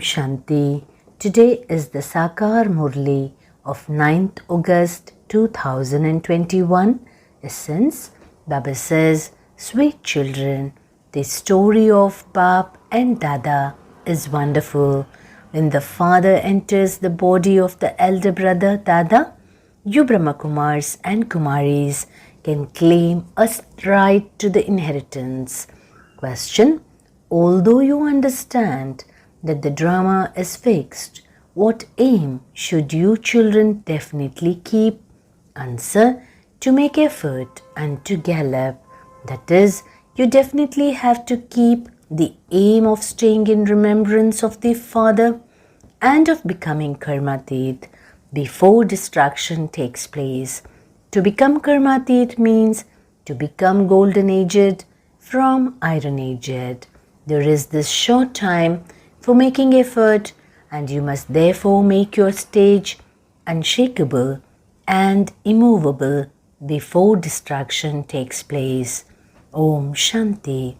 Shanti. Today is the Sakar Murli of 9th August 2021. Essence, Baba says, sweet children, the story of Bap and Dada is wonderful. When the father enters the body of the elder brother Dada, you Brahmakumars and Kumaris can claim a right to the inheritance. Question: although you understand that the drama is fixed, what aim should you children definitely keep? Answer: to make effort and to gallop. That is, you definitely have to keep the aim of staying in remembrance of the Father and of becoming Karmatit before distraction takes place. To become Karmatit means to become golden aged from iron aged. There is this short time for making effort, and you must therefore make your stage unshakable and immovable before distraction takes place. Om Shanti.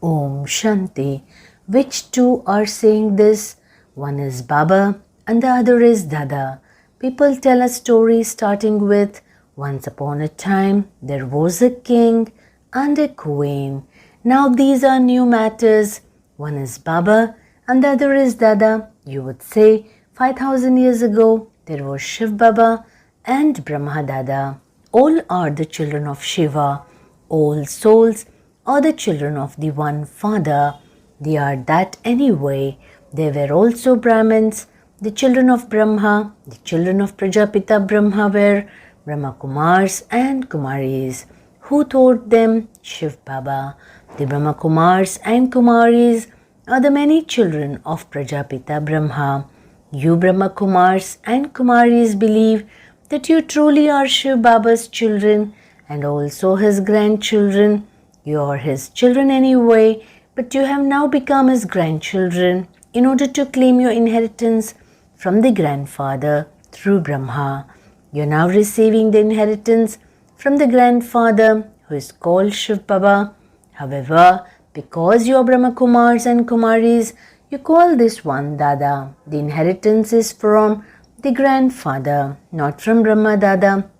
Om Shanti. Which two are saying this? One is Baba and the other is Dada. People tell a story starting with, once upon a time there was a king and a queen. Now these are new matters. One is Baba and the other is Dada. You would say 5000 years ago there was Shiv Baba and Brahma Dada. All are the children of Shiva. All souls are the children of the one Father. They are that anyway. They were also Brahmins, the children of Brahma. The children of Prajapita Brahma were Brahma Kumars and Kumaris. Who taught them? Shiv Baba. The Brahma Kumars and Kumaris are the many children of Prajapita Brahma. You Brahma Kumars and Kumaris believe that you truly are Shiv Baba's children and also his grandchildren. You are his children anyway, but you have now become his grandchildren in order to claim your inheritance from the grandfather through Brahma. You are now receiving the inheritance from the grandfather who is called Shiv Baba. However, because you are Brahma Kumars and Kumaris, you call this one Dada. The inheritance is from the grandfather, not from Brahma Dada.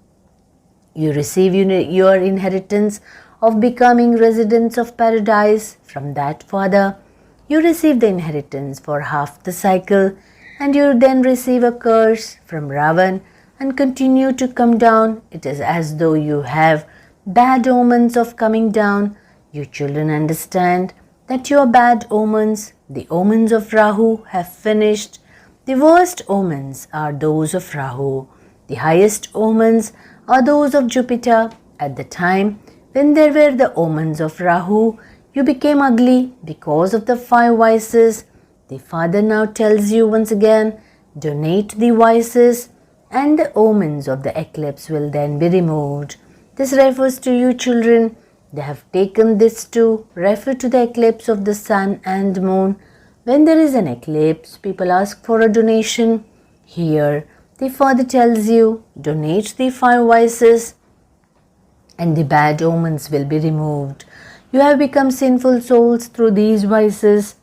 You receive your inheritance of becoming residents of paradise from that father. You receive the inheritance for half the cycle, and you then receive a curse from Ravan and continue to come down. It is as though you have bad omens of coming down. You children understand that your bad omens, the omens of Rahu, have finished. The worst omens are those of Rahu. The highest omens are those of Jupiter. At the time when there were the omens of Rahu, you became ugly because of the 5 vices. The Father now tells you once again, donate the vices and the omens of the eclipse will then be removed. This refers to you children. They have taken this to refer to the eclipse of the sun and moon. When there is an eclipse, people ask for a donation. Here, the Father tells you, donate the 5 vices and the bad omens will be removed. You have become sinful souls through these vices.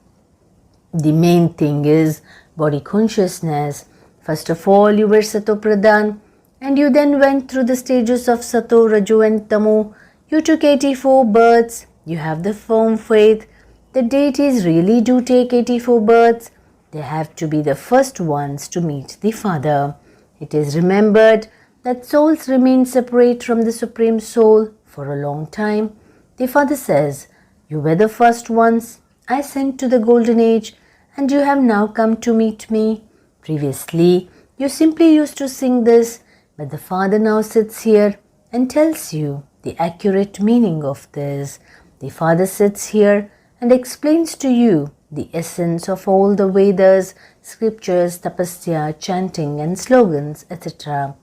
The main thing is body consciousness. First of all, you were Sato Pradhan, and you then went through the stages of Sato, Raju and Tamu. You took 84 births. You have the firm faith that deities really do take 84 births. They have to be the first ones to meet the Father. It is remembered that souls remain separate from the Supreme Soul for a long time. The Father says, you were the first ones I sent to the Golden Age, and you have now come to meet me. Previously, you simply used to sing this, but the Father now sits here and tells you the accurate meaning of this. The Father sits here and explains to you the essence of all the Vedas, scriptures, tapasya, chanting and slogans, etc.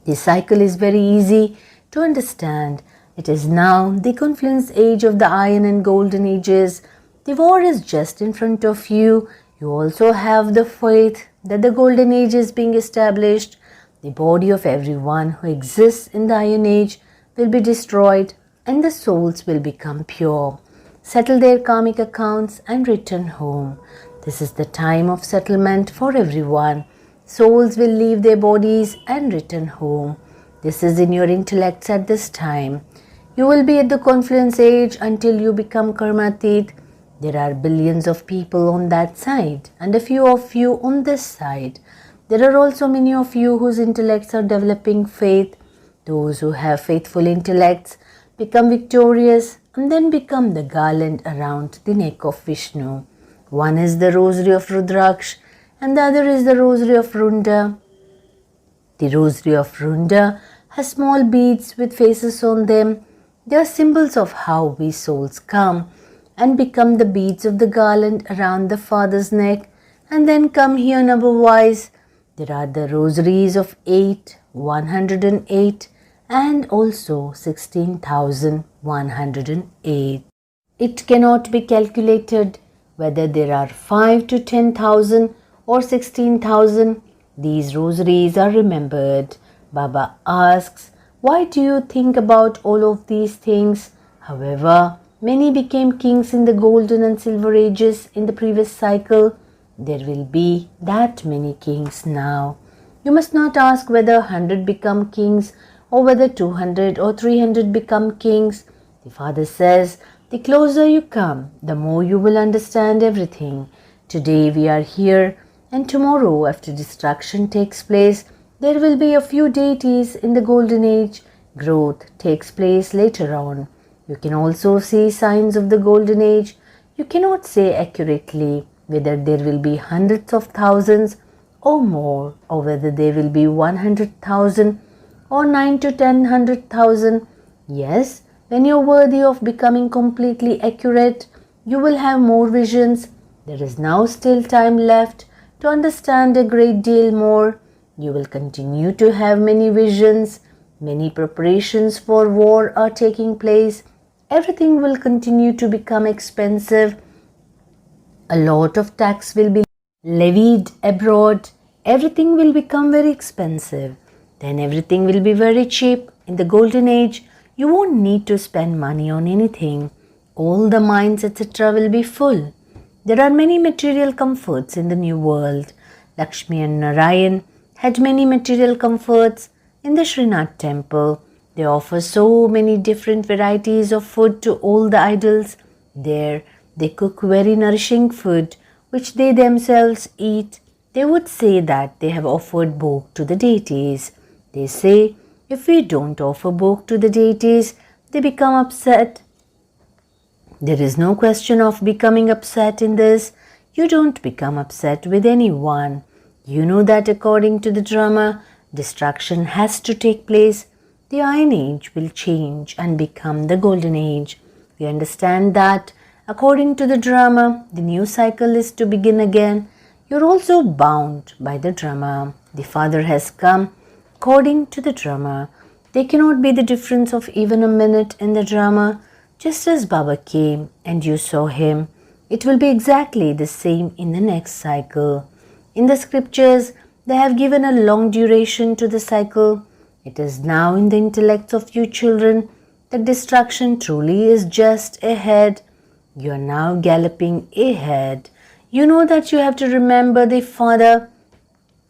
The cycle is very easy to understand. It is now the confluence age of the iron and golden ages. The war is just in front of you. You also have the faith that the golden age is being established. The body of everyone who exists in the iron age will be destroyed and the souls will become pure, settle their karmic accounts and return home. This is the time of settlement for everyone. Souls will leave their bodies and return home. This is in your intellects at this time. You will be at the confluence age until you become karmatit. There are billions of people on that side and a few of you on this side. There are also many of you whose intellects are developing faith. Those who have faithful intellects become victorious and then become the garland around the neck of Vishnu. One is the rosary of Rudraksh and the other is the rosary of Runda. The rosary of Runda has small beads with faces on them. They are symbols of how we souls come and become the beads of the garland around the Father's neck and then come here number-wise. There are the rosaries of 8, 108 and also 16,108. It cannot be calculated whether there are 5 to 10,000 or 16,000. These rosaries are remembered. Baba asks, why do you think about all of these things? However, many became kings in the golden and silver ages in the previous cycle. There will be that many kings now. You must not ask whether 100 become kings or whether 200 or 300 become kings. The Father says, the closer you come, the more you will understand everything. Today we are here, and tomorrow, after destruction takes place, there will be a few deities in the golden age. Growth takes place later on. You can also see signs of the golden age. You cannot say accurately whether there will be hundreds of thousands or more, or whether there will be 100,000 or 9 to 10,000. Yes, when you are worthy of becoming completely accurate, you will have more visions. There is now still time left to understand a great deal more. You will continue to have many visions. Many preparations for war are taking place. Everything will continue to become expensive. A lot of tax will be levied abroad. Everything will become very expensive. Then everything will be very cheap. In the golden age, you won't need to spend money on anything. All the mines, etc. will be full. There are many material comforts in the new world. Lakshmi and Narayan had many material comforts in the Srinath temple. They offer so many different varieties of food to all the idols. There, they cook very nourishing food, which they themselves eat. They would say that they have offered bhog to the deities. They say, if we don't offer bhog to the deities, they become upset. There is no question of becoming upset in this. You don't become upset with anyone. You know that according to the drama, destruction has to take place. The Iron Age will change and become the Golden Age. We understand that according to the drama, the new cycle is to begin again. You're also bound by the drama. The Father has come according to the drama. There cannot be the difference of even a minute in the drama. Just as Baba came and you saw him, it will be exactly the same in the next cycle. In the scriptures, they have given a long duration to the cycle. It is now in the intellects of you children that destruction truly is just ahead. You are now galloping ahead. You know that you have to remember the Father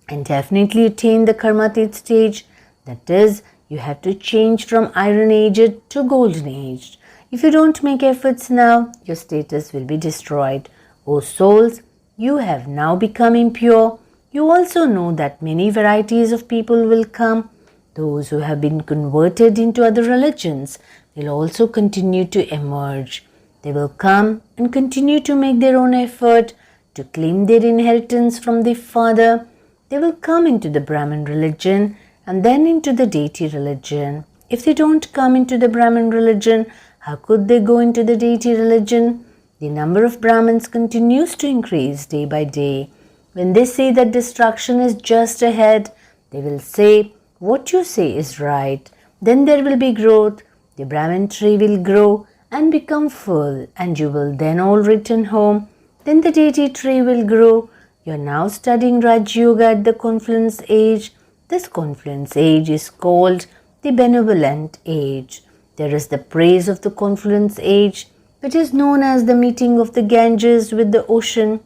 and definitely attain the Karmatit stage. That is, you have to change from Iron Age to Golden Age. If you don't make efforts now, your status will be destroyed. O souls, you have now become impure. You also know that many varieties of people will come. Those who have been converted into other religions will also continue to emerge. They will come and continue to make their own effort to claim their inheritance from the Father. They will come into the Brahmin religion and then into the deity religion. If they don't come into the Brahmin religion, how could they go into the deity religion? The number of Brahmins continues to increase day by day. When they say that destruction is just ahead, they will say, what you say is right. Then there will be growth. The Brahmin tree will grow and become full, and you will then all return home. Then the deity tree will grow. You are now studying Raj Yoga at the confluence age. This confluence age is called the benevolent age. There is the praise of the confluence age, which is known as the meeting of the Ganges with the ocean.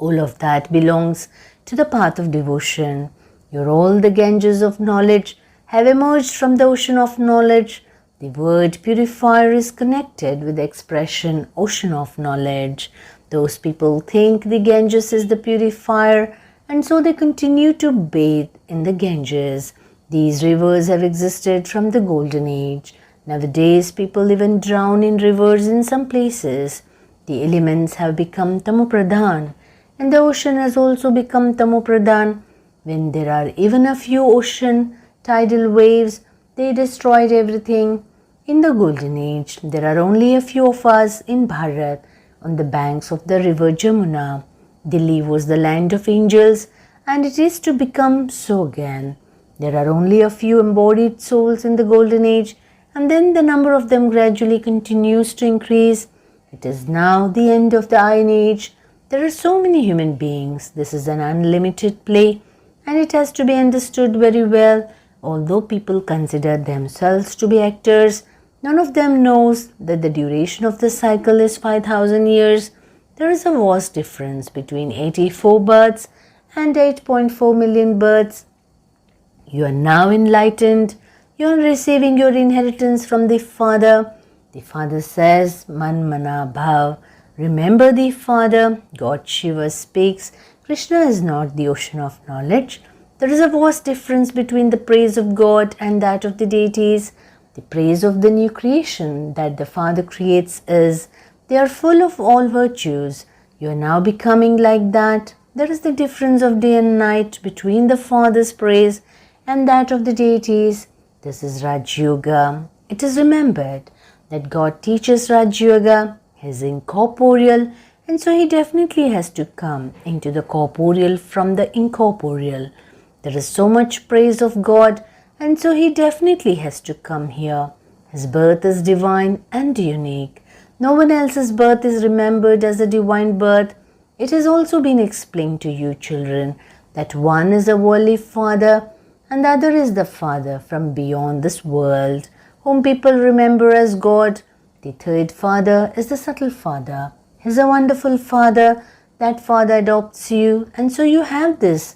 All of that belongs to the path of devotion. You're all the Ganges of knowledge have emerged from the ocean of knowledge. The word purifier is connected with the expression ocean of knowledge. Those people think the Ganges is the purifier, and so they continue to bathe in the Ganges. These rivers have existed from the golden age. Nowadays, people even drown in rivers in some places. The elements have become tamopradhan, and the ocean has also become tamopradhan. When there are even a few ocean tidal waves, they destroyed everything. In the golden age, there are only a few of us in Bharat on the banks of the river Jamuna. Delhi was the land of angels, and it is to become so again. There are only a few embodied souls in the golden age, and then the number of them gradually continues to increase. It is now the end of the Iron Age. There are so many human beings. This is an unlimited play, and it has to be understood very well. Although people consider themselves to be actors, none of them knows that the duration of the cycle is 5,000 years. There is a vast difference between 84 births and 8.4 million births. You are now enlightened. You are receiving your inheritance from the Father. The Father says, Man Mana Bhav. Remember the Father. God Shiva speaks. Krishna is not the ocean of knowledge. There is a vast difference between the praise of God and that of the deities. The praise of the new creation that the Father creates is, they are full of all virtues. You are now becoming like that. There is the difference of day and night between the Father's praise and that of the deities. This is Raj Yoga. It is remembered that God teaches Raj Yoga. He is incorporeal, and so He definitely has to come into the corporeal from the incorporeal. There is so much praise of God, and so He definitely has to come here. His birth is divine and unique. No one else's birth is remembered as a divine birth. It has also been explained to you, children, that one is a worldly father and the other is the Father from beyond this world, whom people remember as God. The third Father is the subtle Father. He is a wonderful Father. That Father adopts you, and so you have this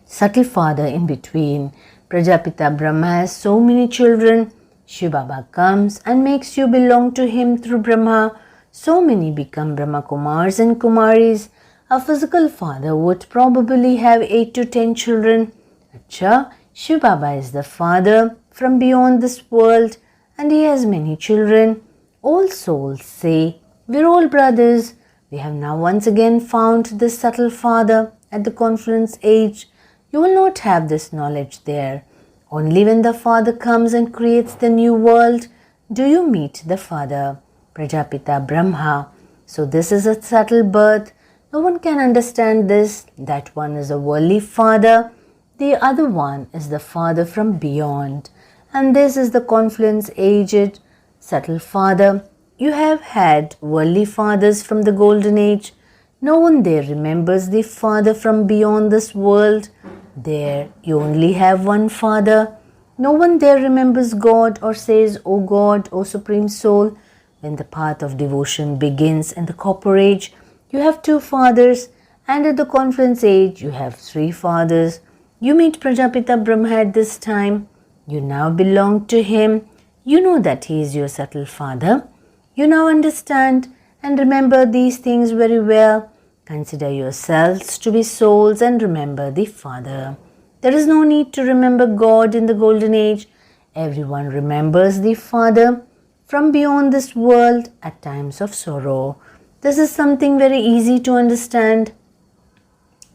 subtle Father in between. Prajapita Brahma has so many children. Shiv Baba comes and makes you belong to him through Brahma. So many become Brahma Kumars and Kumaris. A physical father would probably have 8 to 10 children. Acha, Shiv Baba is the Father from beyond this world, and he has many children. All souls say, we're all brothers. We have now once again found this subtle Father at the confluence age. You will not have this knowledge there. Only when the Father comes and creates the new world do you meet the Father, Prajapita Brahma. So this is a subtle birth. No one can understand this. That one is a worldly Father. The other one is the Father from beyond. And this is the confluence aged subtle Father. You have had worldly fathers from the golden age. No one there remembers the Father from beyond this world. There you only have one Father. No one there remembers God or says, O God, O Supreme Soul. When the path of devotion begins in the copper age, you have 2 fathers, and at the confluence age, you have 3 fathers. You meet Prajapita Brahma at this time. You now belong to him. You know that he is your subtle Father. You now understand and remember these things very well. Consider yourselves to be souls and remember the Father. There is no need to remember God in the golden age. Everyone remembers the Father from beyond this world at times of sorrow. This is something very easy to understand.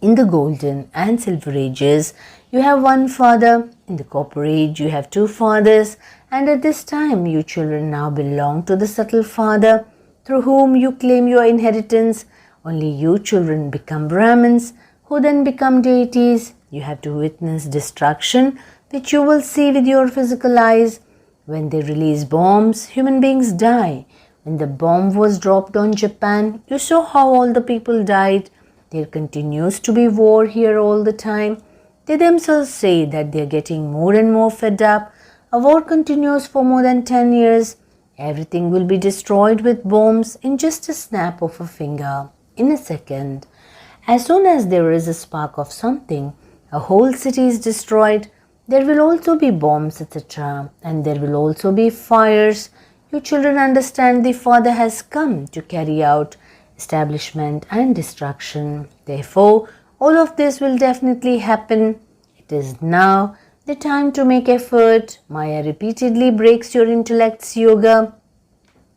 In the golden and silver ages, you have one Father. In the copper age, you have 2 fathers. And at this time, you children now belong to the subtle Father, through whom you claim your inheritance. Only you children become Brahmins, who then become deities. You have to witness destruction, which you will see with your physical eyes. When they release bombs, human beings die. When the bomb was dropped on Japan, you saw how all the people died. There continues to be war here all the time. They themselves say that they are getting more and more fed up. A war continues for more than 10 years. Everything will be destroyed with bombs in just a snap of a finger, in a second. As soon as there is a spark of something, a whole city is destroyed. There will also be bombs, etc. And there will also be fires. You children understand the Father has come to carry out establishment and destruction. Therefore, all of this will definitely happen. It is now the time to make effort. Maya repeatedly breaks your intellect's yoga.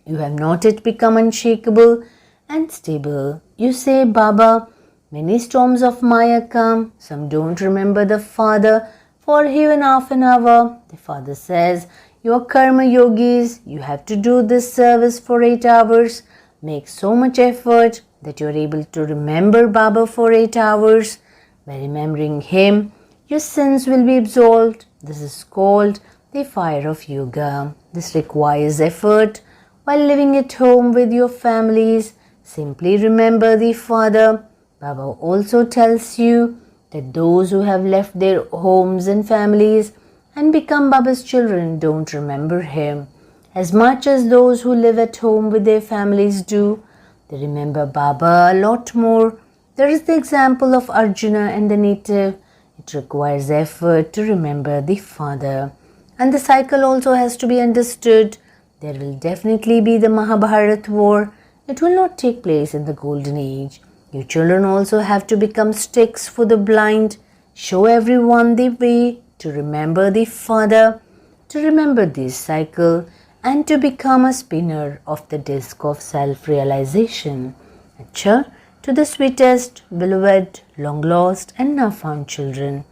You have not yet become unshakable and stable. You say, Baba, many storms of Maya come. Some don't remember the Father for even half an hour. The Father says, you are karma yogis. You have to do this service for 8 hours. Make so much effort that you are able to remember Baba for 8 hours. By remembering him, your sins will be absolved. This is called the fire of yoga. This requires effort. While living at home with your families, simply remember the Father. Baba also tells you that those who have left their homes and families and become Baba's children don't remember him as much as those who live at home with their families do. They remember Baba a lot more. There is the example of Arjuna and the native. It requires effort to remember the Father. And the cycle also has to be understood. There will definitely be the Mahabharata war. It will not take place in the golden age. You children also have to become sticks for the blind. Show everyone the way to remember the Father, to remember this cycle, and to become a spinner of the disc of self-realization. Acha, to the sweetest, beloved, long-lost and now-found children,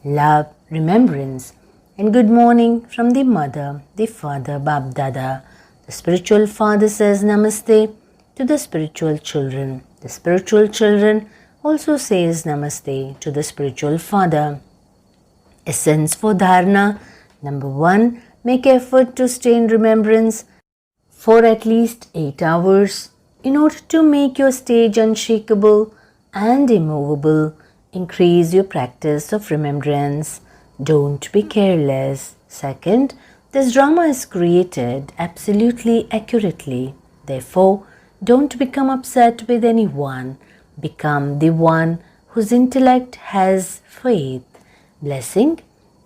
love, remembrance, and good morning from the Mother, the Father, Bab Dada. The spiritual father says Namaste to the spiritual children. The spiritual children also says Namaste to the spiritual father. Essence for Dharana. Number 1. Make effort to stay in remembrance for at least 8 hours. In order to make your stage unshakable and immovable, increase your practice of remembrance. Don't be careless. Second, this drama is created absolutely accurately. Therefore, don't become upset with anyone. Become the one whose intellect has faith. Blessing,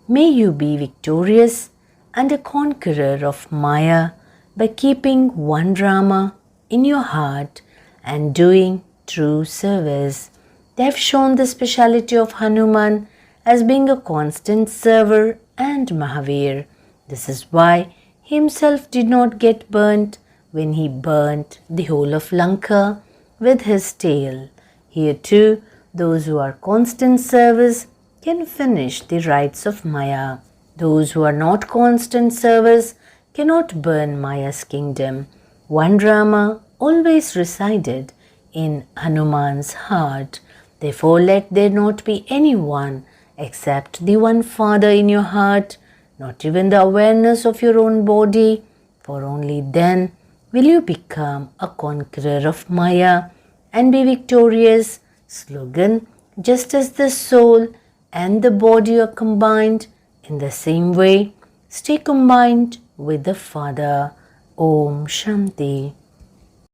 may you be victorious and a conqueror of Maya by keeping one drama in your heart and doing true service. They have shown the speciality of Hanuman as being a constant server and Mahavir. This is why he himself did not get burnt when he burnt the whole of Lanka with his tail. Here too, those who are constant service can finish the rites of Maya. Those who are not constant service cannot burn Maya's kingdom. One Rama always resided in Hanuman's heart. Therefore, let there not be anyone except the one Father in your heart, not even the awareness of your own body, for only then will you become a conqueror of Maya and be victorious. Slogan, just as the soul and the body are combined, in the same way, stay combined with the Father. Om Shanti.